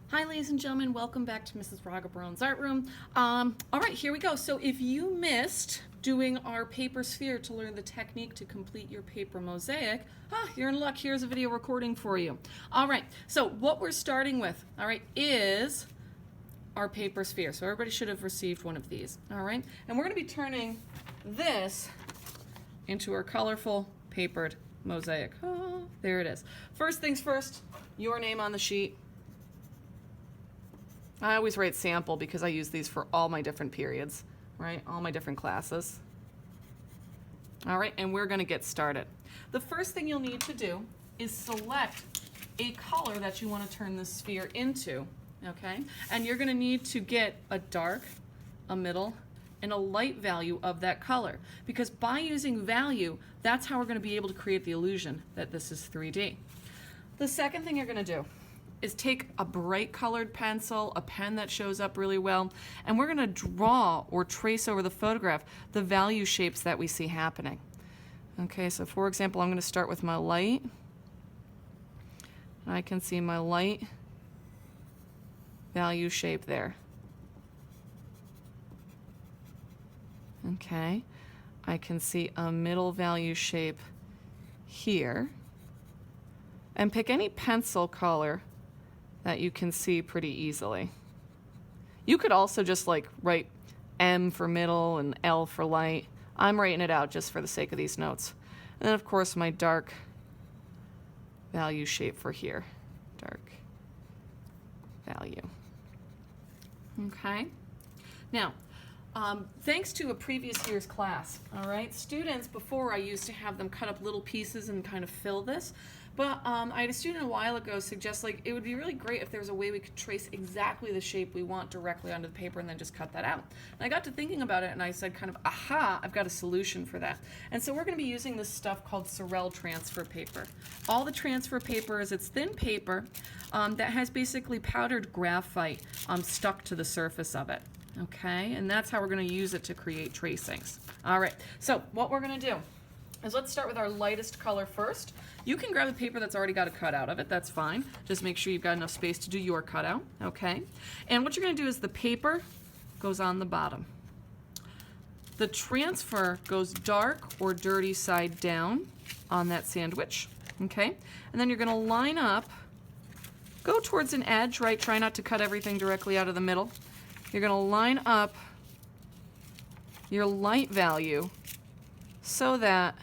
Hi ladies and gentlemen, welcome back to Mrs. Raga Brown's Art Room. All right, here we go. So if you missed doing our paper sphere to learn the technique to complete your paper mosaic, you're in luck. Here's a video recording for you. All right, so what we're starting with, all right, is our paper sphere. So everybody should have received one of these, all right? And we're gonna be turning this into our colorful papered mosaic. Oh, there it is. First things first, your name on the sheet. I always write sample because I use these for all my different periods, right? All my different classes. All right, and we're gonna get started. The first thing you'll need to do is select a color that you want to turn this sphere into, okay? And you're gonna need to get a dark, a middle, and a light value of that color, because by using value, that's how we're gonna be able to create the illusion that this is 3D. The second thing you're gonna do is take a bright colored pencil, a pen that shows up really well, and we're gonna draw or trace over the photograph the value shapes that we see happening. Okay, so for example, I'm gonna start with my light. I can see my light value shape there. Okay, I can see a middle value shape here. And pick any pencil color that you can see pretty easily. You could also just like write M for middle and L for light. I'm writing it out just for the sake of these notes. And then of course my dark value shape for here. Dark value. Okay. Now, thanks to a previous year's class, all right, students before I used to have them cut up little pieces and kind of fill this. But I had a student a while ago suggest like it would be really great if there was a way we could trace exactly the shape we want directly onto the paper and then just cut that out. And I got to thinking about it and I said kind of, aha, I've got a solution for that. And so we're going to be using this stuff called Sorel transfer paper. All the transfer paper is it's thin paper that has basically powdered graphite stuck to the surface of it. Okay, and that's how we're going to use it to create tracings. All right, so what we're going to do is let's start with our lightest color first. You can grab a paper that's already got a cutout of it, that's fine. Just make sure you've got enough space to do your cutout, okay? And what you're gonna do is the paper goes on the bottom. The transfer goes dark or dirty side down on that sandwich, okay? And then you're gonna line up, go towards an edge, right? Try not to cut everything directly out of the middle. You're gonna line up your light value so that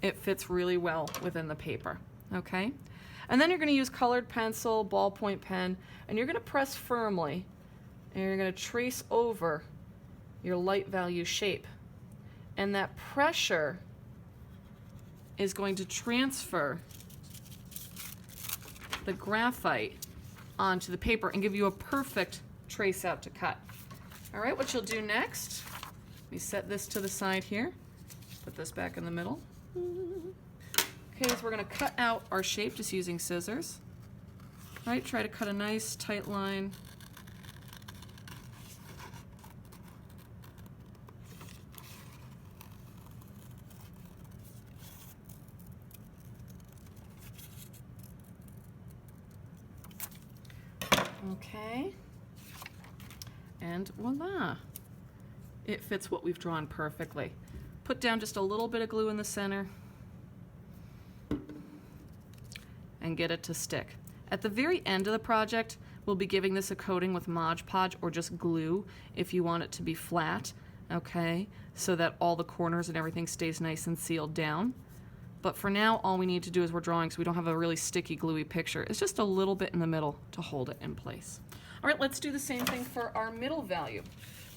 it fits really well within the paper, okay? And then you're gonna use colored pencil, ballpoint pen, and you're gonna press firmly, and you're gonna trace over your light value shape. And that pressure is going to transfer the graphite onto the paper and give you a perfect trace out to cut. All right, what you'll do next, let me set this to the side here, put this back in the middle. Okay, so we're going to cut out our shape just using scissors. Right, try to cut a nice tight line. Okay, and voila, it fits what we've drawn perfectly. Put down just a little bit of glue in the center and get it to stick. At the very end of the project, we'll be giving this a coating with Mod Podge or just glue if you want it to be flat, okay, so that all the corners and everything stays nice and sealed down. But for now, all we need to do is we're drawing so we don't have a really sticky, gluey picture. It's just a little bit in the middle to hold it in place. All right, let's do the same thing for our middle value.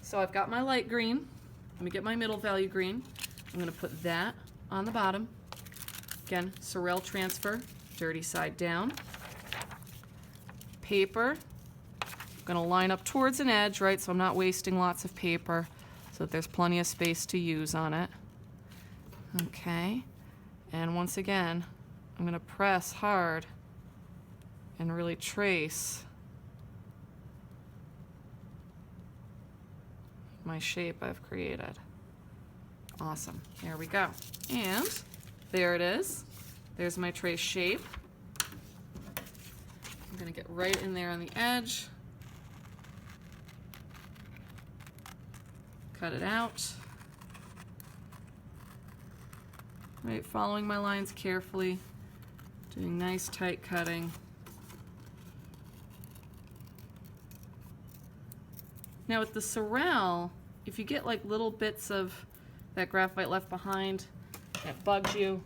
So I've got my light green. Let me get my middle value green. I'm going to put that on the bottom. Again, Sorel transfer, dirty side down. Paper. I'm going to line up towards an edge, right, so I'm not wasting lots of paper so that there's plenty of space to use on it. Okay. And once again, I'm going to press hard and really trace my shape I've created. Awesome. There we go. And there it is. There's my trace shape. I'm going gonna get right in there on the edge. Cut it out. Right, following my lines carefully, doing nice tight cutting. Now with the sorrel, if you get like little bits of that graphite left behind that bugs you,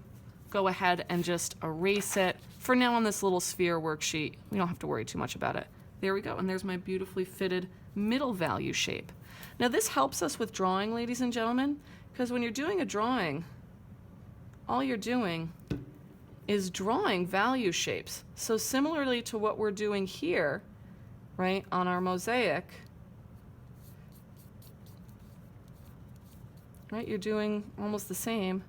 go ahead and just erase it. For now on this little sphere worksheet, we don't have to worry too much about it. There we go, and there's my beautifully fitted middle value shape. Now this helps us with drawing, ladies and gentlemen, because when you're doing a drawing, all you're doing is drawing value shapes. So similarly to what we're doing here, right, on our mosaic, right, you're doing almost the same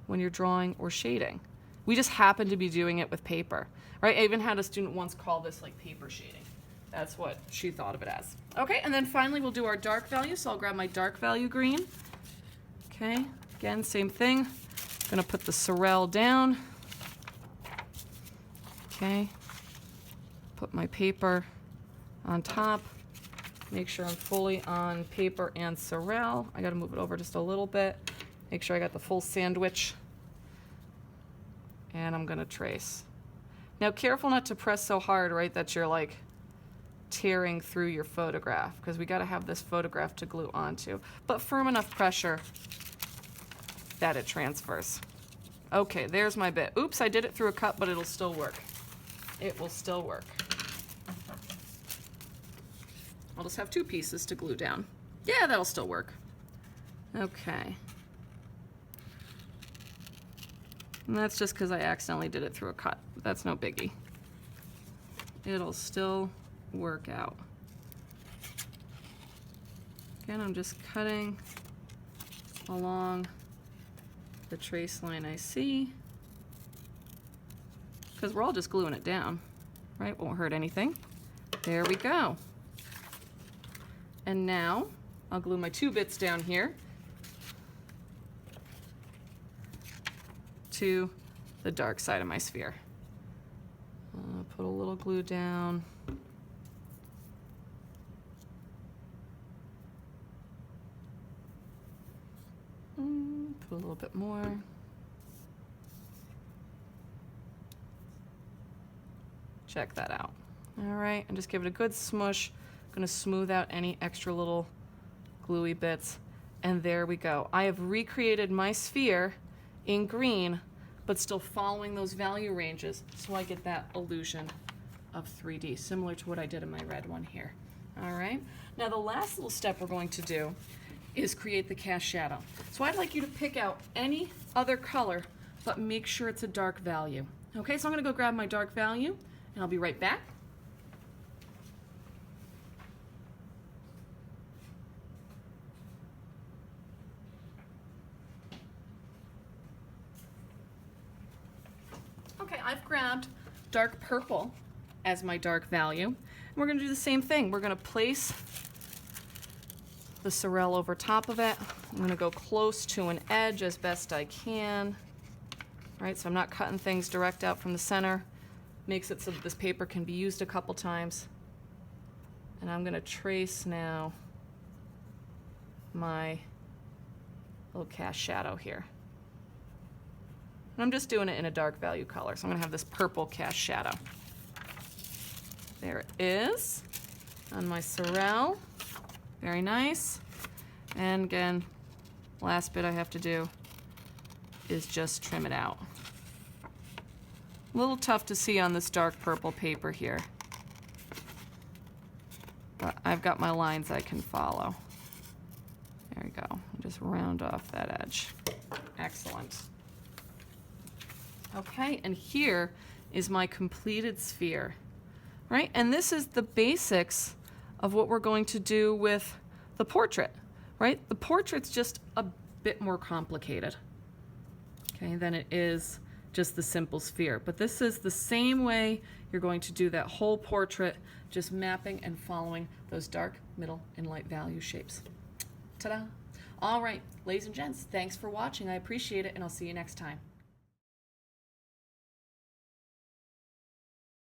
when you're drawing or shading. We just happen to be doing it with paper, right? I even had a student once call this like paper shading. That's what she thought of it as. Okay, and then finally we'll do our dark value. So I'll grab my dark value green. Okay, again, same thing. Gonna put the sorrel down. Okay, put my paper on top. Make sure I'm fully on paper and sorrel. I gotta move it over just a little bit. Make sure I got the full sandwich. And I'm gonna trace. Now careful not to press so hard, right, that you're like tearing through your photograph, because we gotta have this photograph to glue onto. But firm enough pressure that it transfers. Okay, there's my bit. Oops, I did it through a cut, but it'll still work. It will still work. I'll just have 2 pieces to glue down. Yeah, that'll still work. Okay. And that's just because I accidentally did it through a cut. That's no biggie. It'll still work out. Again, I'm just cutting along the trace line I see, because we're all just gluing it down, right? Won't hurt anything. There we go. And now I'll glue my 2 bits down here to the dark side of my sphere. Put a little glue down. Put a little bit more. Check that out. All right, and just give it a good smush. I'm gonna smooth out any extra little gluey bits. And there we go. I have recreated my sphere in green, but still following those value ranges, so I get that illusion of 3D, similar to what I did in my red one here. All right, now the last little step we're going to do is create the cast shadow. So I'd like you to pick out any other color, but make sure it's a dark value. Okay, so I'm gonna go grab my dark value, and I'll be right back. Okay, I've grabbed dark purple as my dark value. And we're gonna do the same thing. We're gonna place the sorrel over top of it. I'm gonna go close to an edge as best I can. All right, so I'm not cutting things direct out from the center. Makes it so that this paper can be used a couple times. And I'm gonna trace now my little cast shadow here. And I'm just doing it in a dark value color. So I'm gonna have this purple cast shadow. There it is on my sorrel. Very nice. And again, last bit I have to do is just trim it out. A little tough to see on this dark purple paper here, but I've got my lines I can follow. There we go. Just round off that edge. Excellent. Okay, and here is my completed sphere, right? And this is the basics of what we're going to do with the portrait, right? The portrait's just a bit more complicated, okay, than it is just the simple sphere. But this is the same way you're going to do that whole portrait, just mapping and following those dark, middle, and light value shapes. Ta-da! All right, ladies and gents, thanks for watching. I appreciate it, and I'll see you next time.